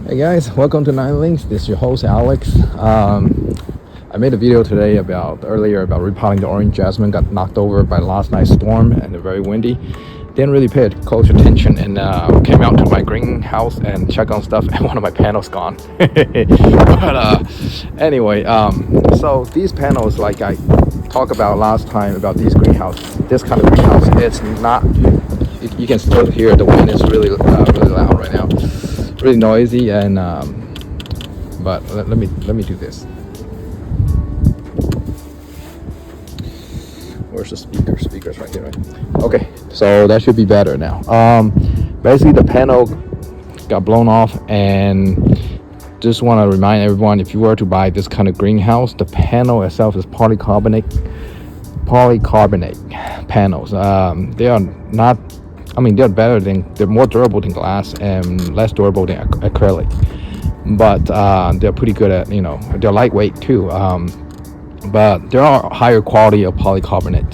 Hey guys, welcome to Nine Links. This is your host Alex. I made a video today earlier about repotting the orange jasmine. Got knocked over by last night's storm and it's very windy. Didn't really pay close attention and came out to my greenhouse and check on stuff and one of my panels gone. But anyway, so these panels, like I talked about last time about this kind of greenhouse, it's not. You can still hear the wind is really loud right now. Really noisy and but let me do this. Where's the speakers right here, right? Okay, so that should be better now. Basically the panel got blown off, and just want to remind everyone, if you were to buy this kind of greenhouse, the panel itself is polycarbonate panels. They are not, they're more durable than glass and less durable than acrylic, but they're pretty good at, they're lightweight too, but there are higher quality of polycarbonate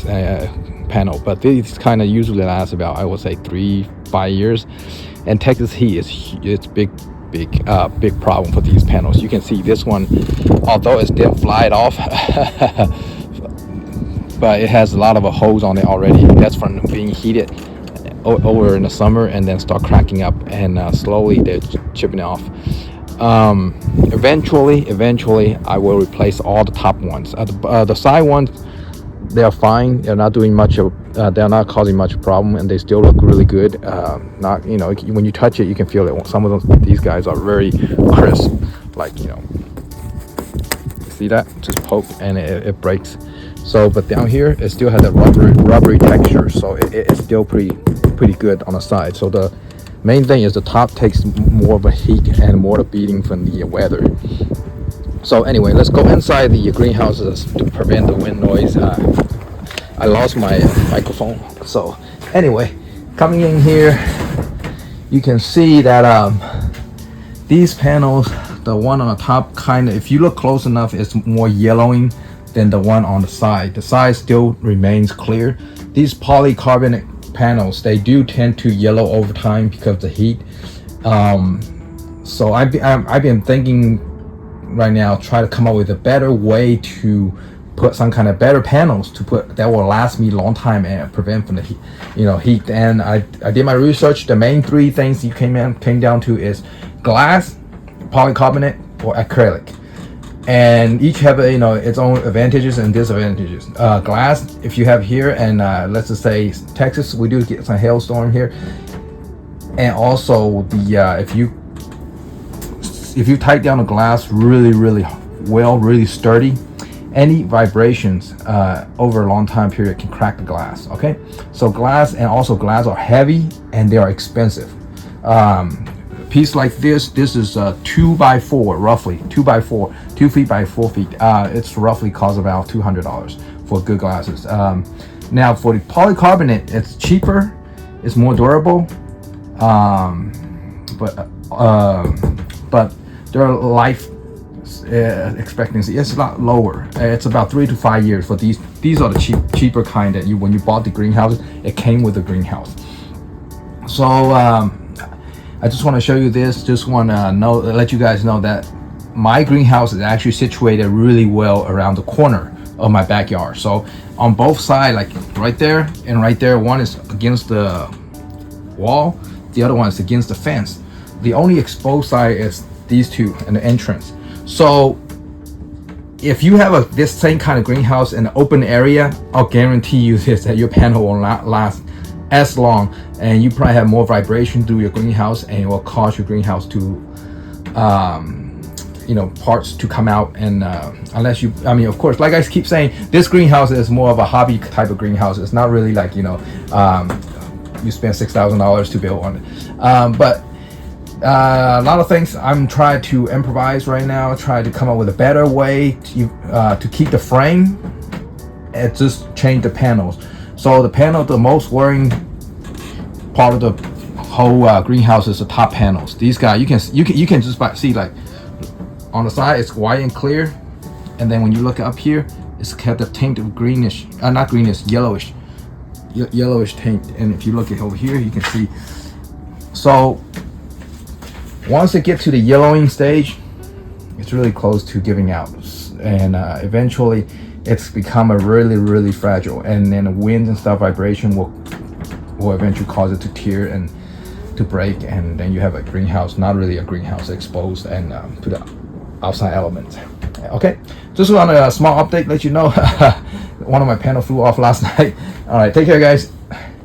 panel, but these kind of usually last about, I would say, 3-5 years. And Texas heat it's big problem for these panels. You can see this one, although it didn't fly it off but it has a lot of holes on it already. That's from being heated over in the summer and then start cracking up, and slowly they're chipping it off. Eventually I will replace all the top ones. The side ones, they are fine. They're not doing much of they're not causing much problem, and they still look really good. Not, when you touch it, you can feel it. Some of these guys are very crisp, like, see that, just poke and it breaks. So but down here it still has that rubbery texture, so it's still pretty good on the side. So the main thing is the top takes more of a heat and more of beating from the weather. So anyway, let's go inside the greenhouses to prevent the wind noise. I lost my microphone. So anyway, coming in here, you can see that these panels, the one on the top, kind of, if you look close enough, it's more yellowing than the one on the side. The side still remains clear. These polycarbonate panels, they do tend to yellow over time because of the heat. So I've been thinking right now, try to come up with a better way to put some kind of better panels to put that will last me a long time and prevent from the heat, heat. And I did my research. The main three things you came down to is glass, polycarbonate, or acrylic. And each have its own advantages and disadvantages. Glass, if you have here, and let's just say Texas, we do get some hailstorm here, and also the if you tight down the glass really well, really sturdy, any vibrations over a long time period can crack the glass. Okay, so glass are heavy and they are expensive. Piece like this is 2x4, roughly 2x4, 2 feet by 4 feet. It's roughly costs about $200 for good glasses. Now for the polycarbonate, it's cheaper, it's more durable, but their life expectancy is a lot lower. It's about 3 to 5 years for these. These are the cheaper kind that when you bought the greenhouse, it came with the greenhouse. So I just want to show you this. Just want to let you guys know that my greenhouse is actually situated really well around the corner of my backyard. So on both sides, like right there and right there, one is against the wall, the other one is against the fence. The only exposed side is these two and the entrance. So if you have this same kind of greenhouse in an open area, I'll guarantee you this, that your panel will not last as long, and you probably have more vibration through your greenhouse, and it will cause your greenhouse to parts to come out. And unless you, of course, like I keep saying, this greenhouse is more of a hobby type of greenhouse. It's not really like you spend $6,000 to build one. But a lot of things I'm trying to improvise right now, try to come up with a better way to keep the frame and just change the panels. So the panel, the most worrying part of the whole greenhouse is the top panels. These guys, you can just see, like on the side it's white and clear, and then when you look up here, it's got the tint of greenish, not greenish, yellowish tint. And if you look at over here, you can see. So Once it gets to the yellowing stage, it's really close to giving out, and eventually it's become a really fragile, and then the wind and stuff vibration will eventually cause it to tear and to break, and then you have a greenhouse, not really a greenhouse, exposed and to the outside elements. Okay, just on a small update, let you know one of my panel flew off last night. All right, take care guys.